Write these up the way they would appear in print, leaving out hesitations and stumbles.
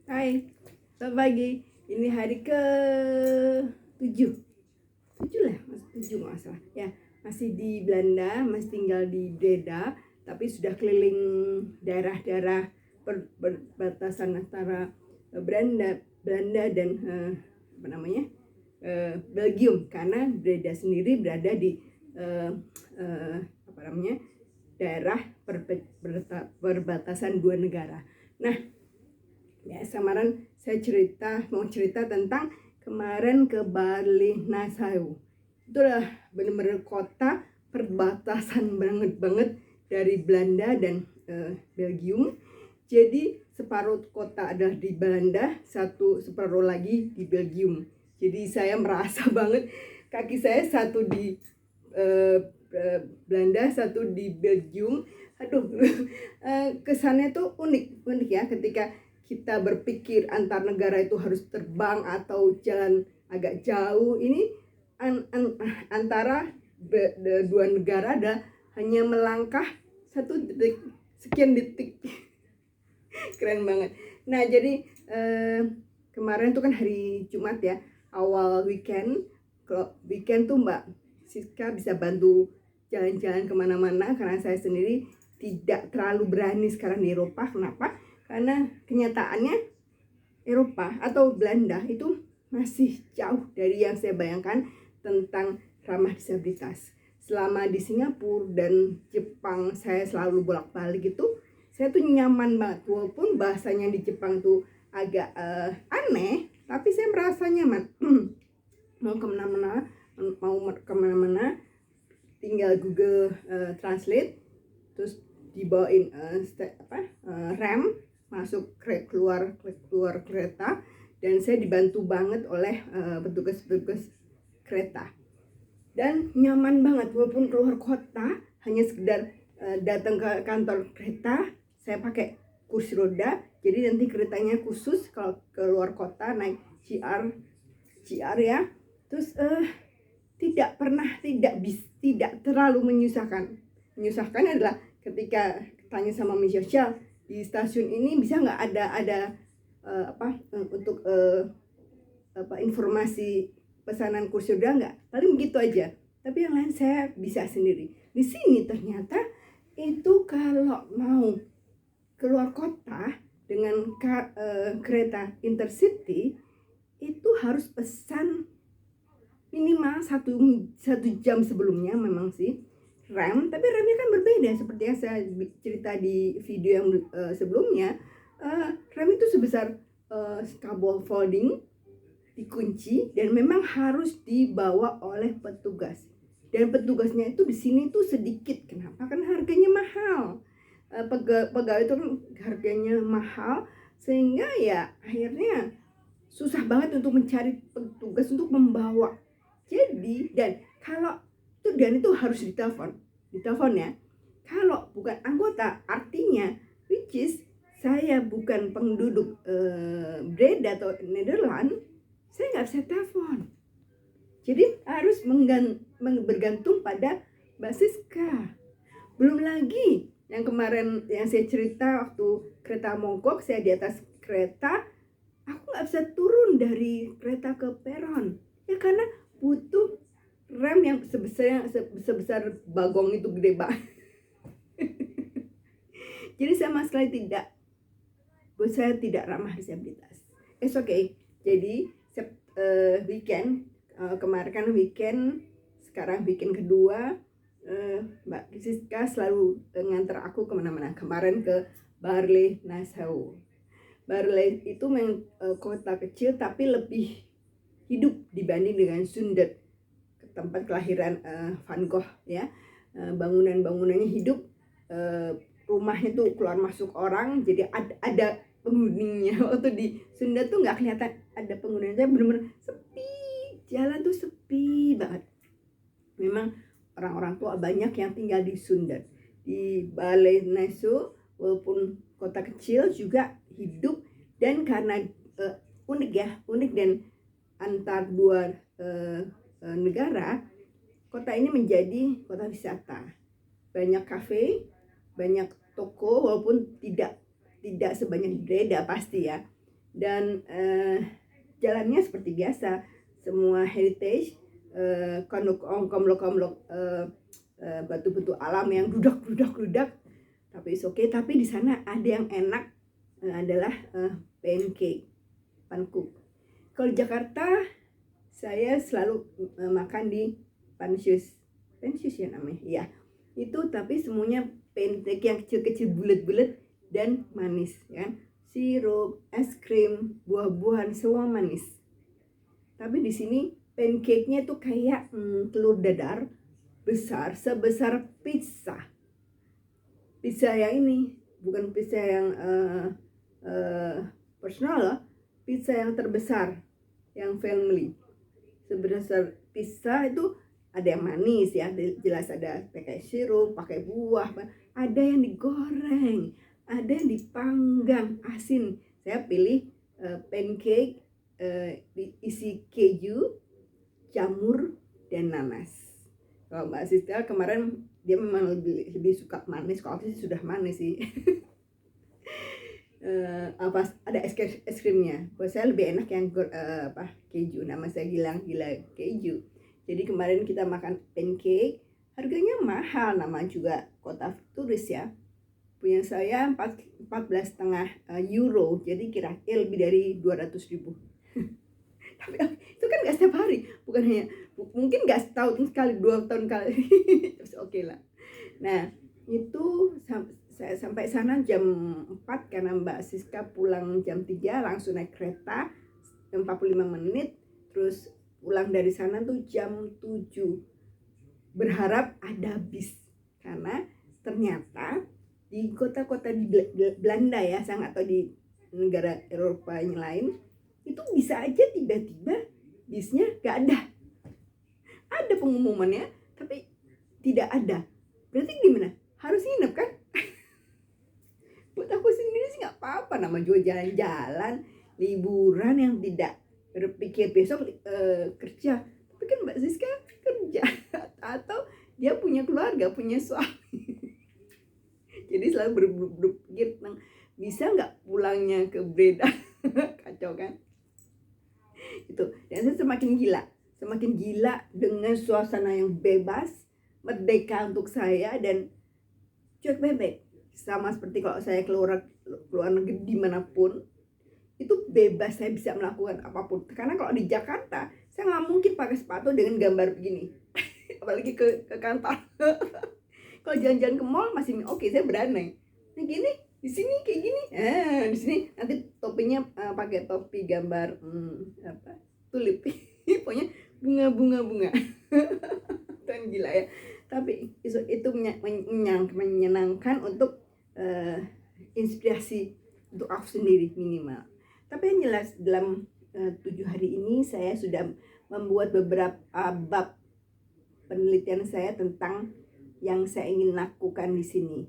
Hai, selamat pagi. Ini hari ke-7. 7 lah, masih 7 nggak salah. Ya, masih di Belanda, masih tinggal di Breda, tapi sudah keliling daerah-daerah perbatasan antara Belanda dan Belgium, karena Breda sendiri berada di eh, eh, daerah perbatasan dua negara. Nah, ya kemarin saya mau cerita tentang kemarin ke Bali Nassau. Itu adalah benar-benar kota perbatasan banget dari Belanda dan Belgium. Jadi separuh kota adalah di Belanda, satu separuh lagi di Belgium. Jadi saya merasa banget kaki saya satu di eh, Belanda, satu di Belgium. Aduh, kesannya tuh unik ya ketika kita berpikir antar negara itu harus terbang atau jalan agak jauh. Ini antara dua negara ada hanya melangkah sekian detik. Keren banget. Nah, jadi kemarin tuh kan hari Jumat ya, awal weekend. Kalau weekend tuh Mbak Siska bisa bantu jalan-jalan kemana-mana, karena saya sendiri tidak terlalu berani sekarang di Eropa. Kenapa? Karena kenyataannya Eropa atau Belanda itu masih jauh dari yang saya bayangkan tentang ramah disabilitas. Selama di Singapura dan Jepang saya selalu bolak-balik gitu, saya tuh nyaman banget. Walaupun bahasanya di Jepang tuh agak aneh, tapi saya merasa nyaman. mau kemana-mana tinggal Google Translate, terus dibawain rem masuk keluar kereta, dan saya dibantu banget oleh petugas kereta, dan nyaman banget. Walaupun keluar kota hanya sekedar datang ke kantor kereta, saya pakai kursi roda, jadi nanti keretanya khusus kalau keluar kota naik GR ya. Terus tidak terlalu menyusahkan adalah ketika tanya sama Michelle, di stasiun ini bisa nggak ada untuk informasi pesanan kursi roda nggak, paling begitu aja. Tapi yang lain saya bisa sendiri. Di sini ternyata itu kalau mau keluar kota dengan kereta intercity itu harus pesan minimal satu jam sebelumnya. Memang sih tapi remnya kan berbeda seperti yang saya cerita di video yang sebelumnya. Rem itu sebesar scaffolding, dikunci, dan memang harus dibawa oleh petugas, dan petugasnya itu di sini tuh sedikit. Kenapa? Kan harganya mahal. Pegawai itu kan harganya mahal, sehingga ya akhirnya susah banget untuk mencari petugas untuk membawa. Jadi dan itu harus ditelepon ya. Kalau bukan anggota, artinya which is saya bukan penduduk Breda atau Nederland, saya nggak bisa telepon. Jadi harus bergantung pada Mbak Siska. Belum lagi yang kemarin yang saya cerita, waktu kereta mogok, saya di atas kereta, aku nggak bisa turun dari kereta ke peron ya, karena butuh rem yang sebesar bagong itu, gede banget. Jadi sama sekali buat saya tidak ramah disabilitas. It's okay. Jadi weekend, kemarin kan weekend, sekarang weekend kedua, Mbak Siska selalu nganter aku kemana-mana. Kemarin ke Bali Nassau. Bali itu kota kecil tapi lebih hidup dibanding dengan Sundet, tempat kelahiran Van Gogh ya. Bangunan-bangunannya hidup, rumahnya tuh keluar masuk orang, jadi ada penghuninya. Waktu di Sunda tuh nggak kelihatan ada penghuninya, bener-bener sepi, jalan tuh sepi banget. Memang orang-orang tua banyak yang tinggal di Sunda. Di Bali Nassau, walaupun kota kecil, juga hidup, dan karena unik dan antar dua negara, kota ini menjadi kota wisata. Banyak kafe, banyak toko, walaupun tidak sebanyak Breda pasti ya. dan jalannya seperti biasa, semua heritage, komlok-komlok, batu-batu alam yang dudak, tapi it's okay. Tapi di sana ada yang enak, adalah pancake, pankuk. Kalau di Jakarta saya selalu makan di Pansius ya namanya, ya itu, tapi semuanya pancake yang kecil-kecil, bulat-bulat dan manis, ya kan? Sirup, es krim, buah-buahan, semua manis. Tapi di sini pancake-nya tuh kayak telur dadar besar sebesar pizza. Pizza yang ini bukan pizza yang personal loh, pizza yang terbesar, yang family. Sebesar pizza itu ada yang manis ya, jelas ada pakai sirup, pakai buah, ada yang digoreng, ada yang dipanggang asin. Saya pilih pancake diisi keju, jamur, dan nanas. Kalau Mbak Siska kemarin dia memang lebih suka manis, kalau aku sih sudah manis sih. Ada es krimnya. Buat saya lebih enak yang keju. Nama saya Gilang, gila keju. Jadi kemarin kita makan pancake, harganya mahal, nama juga kota turis ya. Punya saya 14,5 euro, jadi kira lebih dari 200.000. Tapi itu kan nggak setiap hari, bukan hanya, mungkin nggak setahun sekali, 2 tahun kali. Terus oke lah. Nah itu saya sampai sana jam 4 karena Mbak Siska pulang jam 3, langsung naik kereta 45 menit, terus pulang dari sana tuh jam 7. Berharap ada bis, karena ternyata di kota-kota di Belanda ya, saya nggak tahu di negara Eropa yang lain, itu bisa aja tiba-tiba bisnya nggak ada. Ada pengumumannya, tapi tidak ada. Berarti gimana? Harus nginep kan? Buat aku sendiri sih nggak apa-apa, nama juga jalan-jalan, liburan yang tidak berpikir besok kerja. Tapi kan Mbak Siska kerja atau dia punya keluarga, punya suami. Jadi selalu berpikir tentang bisa nggak pulangnya ke Breda. Kacau kan? Itu. Dan saya semakin gila dengan suasana yang bebas, merdeka untuk saya, dan cuek bebek. Sama seperti kalau saya keluar negeri dimanapun, itu bebas, saya bisa melakukan apapun. Karena kalau di Jakarta saya nggak mungkin pakai sepatu dengan gambar begini. Apalagi ke kantor. Kalau jalan-jalan ke mall masih oke, saya berani. Nah gini, di sini kayak gini. Di sini nanti topinya pakai topi gambar tulip. Pokoknya bunga. Dan gila ya. Tapi itu menyenangkan untuk inspirasi untuk aku sendiri minimal. Tapi yang jelas dalam 7 hari ini saya sudah membuat beberapa bab penelitian saya tentang yang saya ingin lakukan di sini,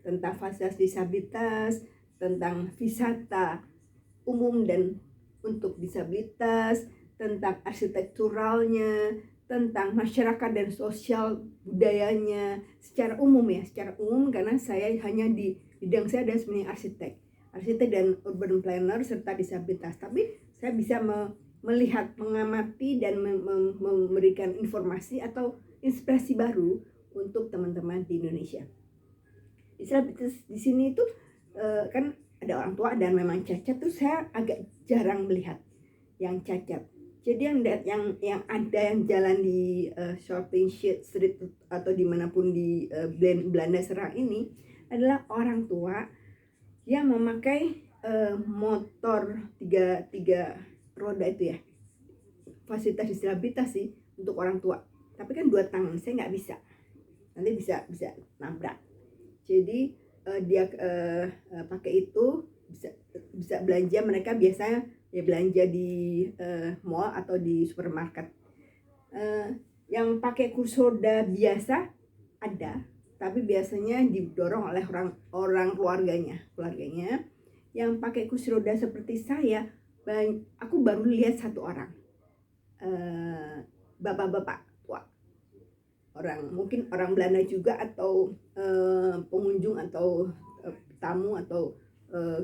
tentang fasilitas disabilitas, tentang wisata umum dan untuk disabilitas, tentang arsitekturalnya, tentang masyarakat dan sosial budayanya secara umum ya, secara umum, karena saya hanya di bidang saya adalah sebenarnya arsitek dan urban planner serta disabilitas. Tapi saya bisa melihat, mengamati, dan memberikan informasi atau inspirasi baru untuk teman-teman di Indonesia. Disabilitas di sini itu kan ada orang tua dan memang cacat tuh saya agak jarang melihat yang cacat. Jadi yang ada yang jalan di shopping street atau dimanapun di Belanda Serang ini adalah orang tua yang memakai motor tiga roda itu ya, fasilitas disabilitas sih untuk orang tua. Tapi kan 2 tangan, saya nggak bisa, nanti bisa nabrak. Jadi dia pakai itu bisa belanja. Mereka biasanya ya belanja di mall atau di supermarket. Yang pakai kursi roda biasa ada, tapi biasanya didorong oleh orang keluarganya. Yang pakai kursi roda seperti saya, aku baru lihat 1 orang, bapak-bapak tua, mungkin orang Belanda juga, atau pengunjung atau tamu atau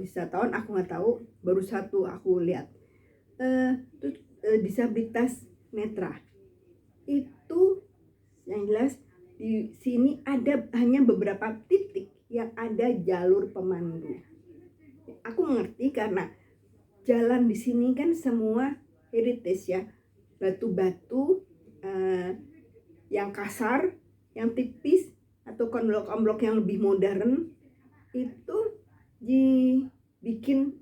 wisatawan aku nggak tahu, baru satu aku lihat. Terus disabilitas netra itu yang jelas di sini ada hanya beberapa titik yang ada jalur pemandu. Aku mengerti karena jalan di sini kan semua heritage ya, batu-batu yang kasar, yang tipis atau komblok-komblok yang lebih modern itu dibikin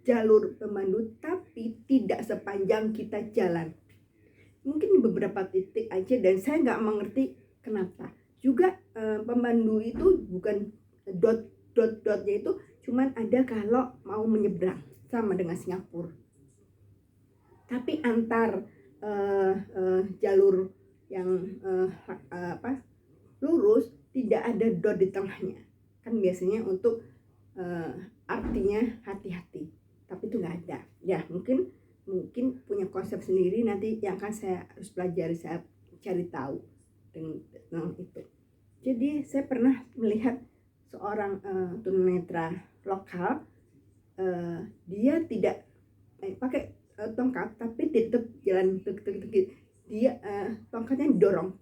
jalur pemandu, tapi tidak sepanjang kita jalan. Mungkin beberapa titik aja, dan saya nggak mengerti kenapa. Juga pemandu itu bukan dotnya itu cuman ada kalau mau menyeberang, sama dengan Singapura. Tapi antar jalur yang lurus tidak ada dot di tengahnya. Kan biasanya untuk artinya hati-hati, tapi itu nggak ada. Ya mungkin punya konsep sendiri, nanti yang akan saya harus pelajari, saya cari tahu dengan itu. Jadi saya pernah melihat seorang tunanetra lokal, dia tidak pakai tongkat, tapi tetap jalan dia tongkatnya didorong.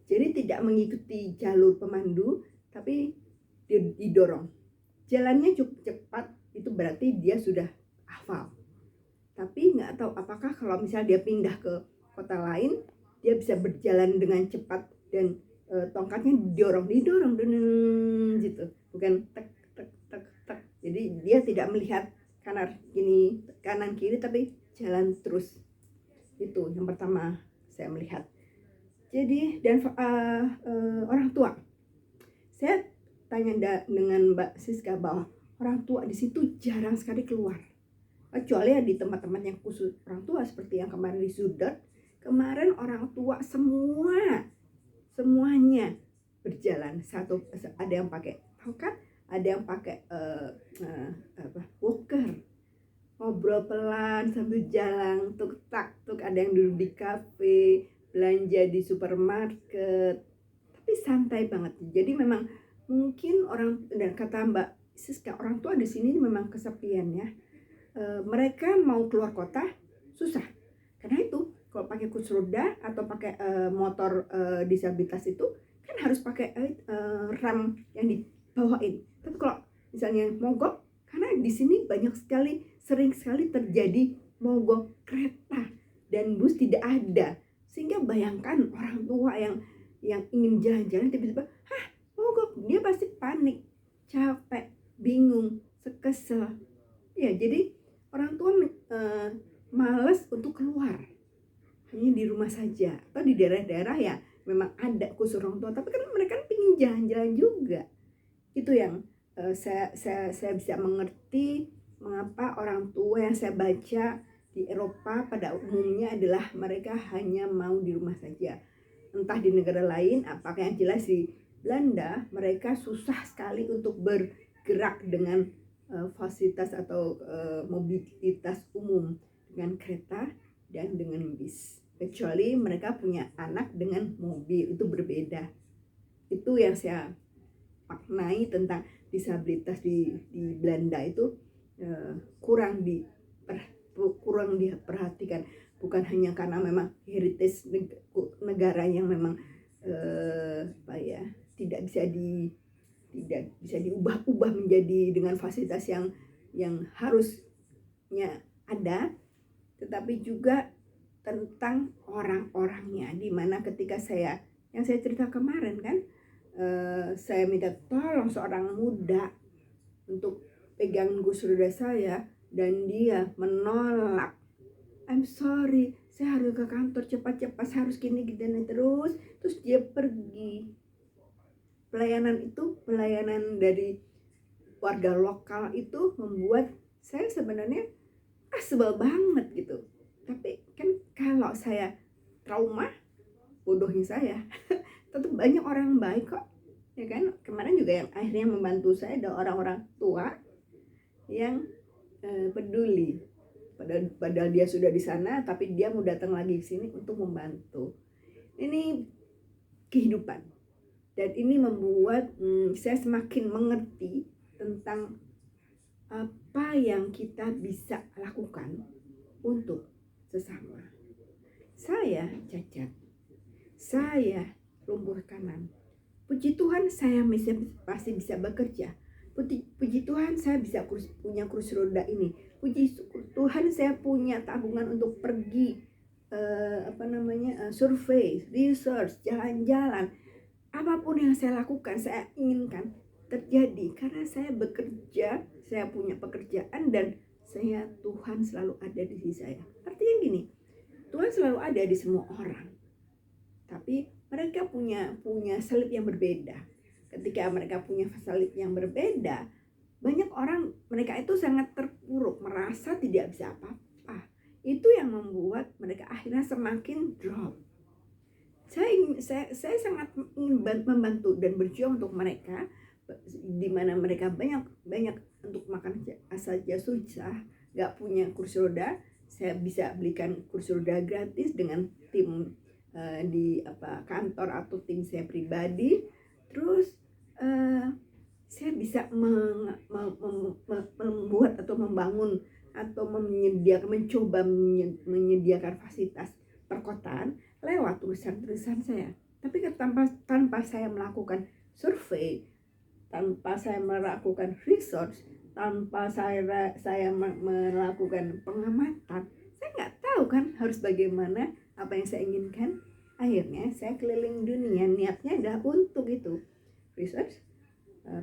Jadi tidak mengikuti jalur pemandu, tapi didorong. Jalannya cukup cepat, itu berarti dia sudah hafal. Tapi nggak tahu apakah kalau misalnya dia pindah ke kota lain, dia bisa berjalan dengan cepat dan tongkatnya didorong gitu, bukan tek tek tek tek. Jadi dia tidak melihat kanan kiri, tapi jalan terus. Itu yang pertama saya melihat. Jadi dan orang tua, saya tanya dengan Mbak Siska bahwa orang tua di situ jarang sekali keluar, kecuali ya di tempat-tempat yang khusus orang tua, seperti yang kemarin di Sudan. Kemarin orang tua semuanya berjalan, ada yang pakai tongkat, ada yang pakai walker, ngobrol pelan sambil jalan, tuk tak tuk, ada yang duduk di kafe, belanja di supermarket, tapi santai banget. Jadi memang mungkin orang, dan kata Mbak Siska, orang tua di sini memang kesepian ya. Mereka mau keluar kota susah, karena itu kalau pakai kursi roda atau pakai motor disabilitas itu kan harus pakai ram yang dibawain. Tapi kalau misalnya mogok, karena di sini sering sekali terjadi mogok kereta dan bus tidak ada, sehingga bayangkan orang tua yang ingin jalan-jalan tiba-tiba mogok, dia pasti panik, capek, bingung, kesel. Ya jadi orang tua malas untuk keluar, hanya di rumah saja, atau di daerah-daerah ya memang ada khusus orang tua, tapi kan mereka pengen jalan-jalan juga. Itu yang saya bisa mengerti mengapa orang tua yang saya baca di Eropa pada umumnya adalah mereka hanya mau di rumah saja. Entah di negara lain, apakah yang jelas di Belanda mereka susah sekali untuk bergerak dengan fasilitas atau mobilitas umum dengan kereta dan dengan bis, kecuali mereka punya anak dengan mobil, itu berbeda. Itu yang saya maknai tentang disabilitas di Belanda itu kurang diperhatikan, bukan hanya karena memang heritage negara yang memang tidak bisa diubah-ubah menjadi dengan fasilitas yang harusnya ada, tetapi juga tentang orang-orangnya, di mana ketika saya cerita kemarin kan, saya minta tolong seorang muda untuk pegang kursi roda saya, dan dia menolak. I'm sorry, saya harus ke kantor cepat-cepat, saya harus gini terus dia pergi. Pelayanan dari warga lokal itu membuat saya sebenarnya sebel banget gitu. Tapi kan kalau saya trauma, bodohnya saya tentu banyak orang baik kok, ya kan. Kemarin juga yang akhirnya membantu saya ada orang-orang tua yang peduli, padahal dia sudah di sana, tapi dia mau datang lagi ke sini untuk membantu. Ini kehidupan. Dan ini membuat saya semakin mengerti tentang apa yang kita bisa lakukan untuk sesama. Saya cacat, saya lumpuh kanan. Puji Tuhan saya masih bisa bekerja. Puji Tuhan saya bisa punya kursi roda ini. Puji Tuhan saya punya tabungan untuk pergi survei, research, jalan-jalan. Apapun yang saya lakukan, saya inginkan terjadi karena saya bekerja, saya punya pekerjaan, dan Tuhan selalu ada di sisi saya. Artinya gini, Tuhan selalu ada di semua orang, tapi mereka punya salib yang berbeda. Ketika mereka punya salib yang berbeda, banyak orang, mereka itu sangat terpuruk, merasa tidak bisa apa-apa. Itu yang membuat mereka akhirnya semakin drop. Saya sangat ingin membantu dan berjuang untuk mereka, di mana mereka banyak untuk makan saja susah, nggak punya kursi roda. Saya bisa belikan kursi roda gratis dengan tim di kantor atau tim saya pribadi. Terus saya bisa membuat atau membangun atau mencoba menyediakan fasilitas perkotaan lewat tulisan-tulisan saya. Tapi tanpa saya melakukan survei, tanpa saya melakukan research, tanpa saya melakukan pengamatan, saya nggak tahu kan harus bagaimana, apa yang saya inginkan. Akhirnya saya keliling dunia, niatnya adalah untuk itu, research,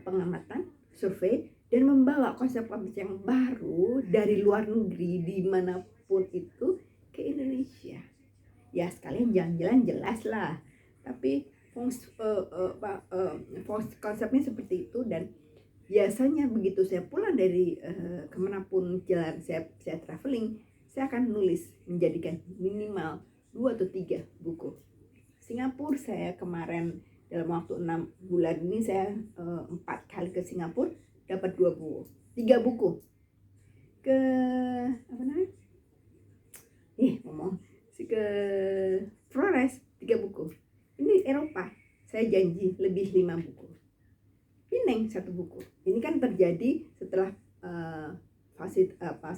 pengamatan, survei, dan membawa konsep-konsep yang baru dari luar negeri dimanapun itu ke Indonesia. Ya sekalian jalan-jalan jelas lah, tapi konsepnya seperti itu. Dan biasanya begitu saya pulang dari kemanapun jalan saya traveling, saya akan nulis, menjadikan minimal 2 atau 3 buku. Singapura, saya kemarin dalam waktu 6 bulan ini saya 4 kali ke Singapura, dapat 2 buku, 3 buku. Ke ke Flores 3 buku. Ini Eropa, saya janji lebih 5 buku. Pineng 1 buku. Ini kan terjadi setelah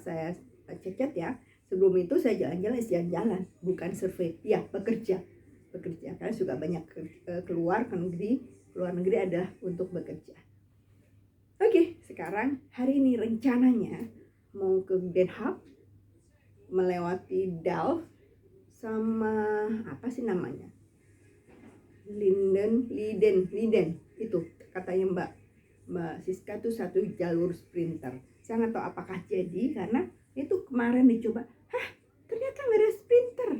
saya cacat ya. Sebelum itu saya jalan-jalan, bukan survei. Ya, bekerja. Karena juga banyak keluar negeri adalah untuk bekerja. Oke, sekarang hari ini rencananya mau ke Den Haag, melewati Delft, sama apa sih namanya, Liden itu katanya Mbak Siska tuh 1 jalur sprinter. Saya nggak tahu apakah jadi, karena itu kemarin dicoba, ternyata nggak ada sprinter,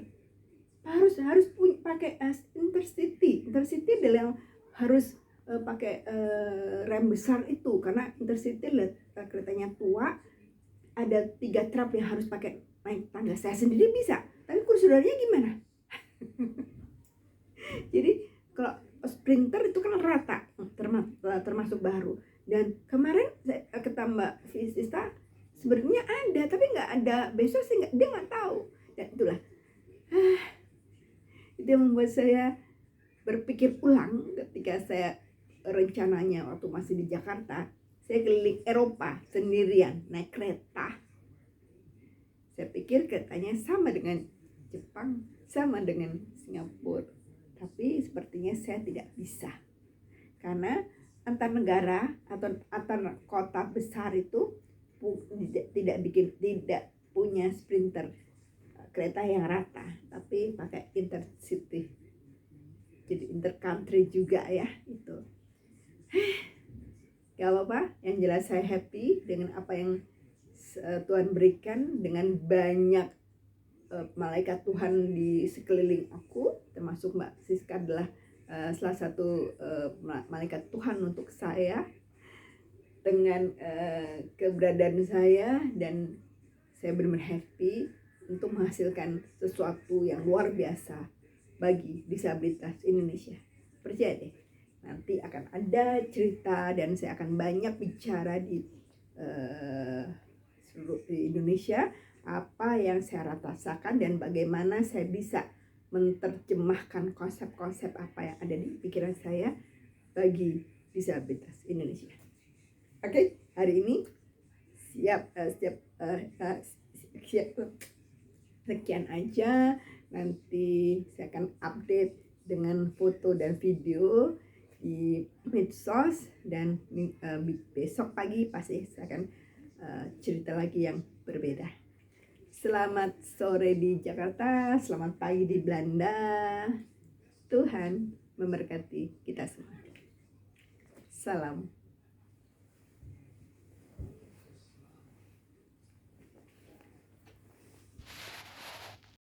harus pakai intercity adalah yang harus pakai rem besar itu, karena intercity keretanya tua, ada 3 trap yang harus pakai naik tangga. Saya sendiri bisa, tapi kursi rodanya gimana? Jadi kalau sprinter itu kan rata, termasuk baru. Dan kemarin saya ketambah Fisista, sebenarnya ada, tapi nggak ada. Besok sih dia nggak tahu. Dan itulah itu yang membuat saya berpikir ulang ketika saya rencananya waktu masih di Jakarta, saya keliling Eropa sendirian naik kereta. Saya pikir keretanya sama dengan Jepang, sama dengan Singapura, tapi sepertinya saya tidak bisa, karena antar negara atau antar kota besar itu tidak punya sprinter, kereta yang rata, tapi pakai intercity, jadi intercountry juga ya itu. Gak apa-apa, yang jelas saya happy dengan apa yang Tuhan berikan, dengan banyak malaikat Tuhan di sekeliling aku, termasuk Mbak Siska adalah salah satu malaikat Tuhan untuk saya, dengan keberadaan saya, dan saya benar-benar happy untuk menghasilkan sesuatu yang luar biasa bagi disabilitas Indonesia. Percaya deh, nanti akan ada cerita dan saya akan banyak bicara di seluruh Indonesia, apa yang saya rasakan dan bagaimana saya bisa menerjemahkan konsep-konsep apa yang ada di pikiran saya bagi disabilitas Indonesia. Oke, hari ini sekian aja. Nanti saya akan update dengan foto dan video di medsos, dan besok pagi pasti saya akan cerita lagi yang berbeda. Selamat sore di Jakarta, selamat pagi di Belanda. Tuhan memberkati kita semua. Salam.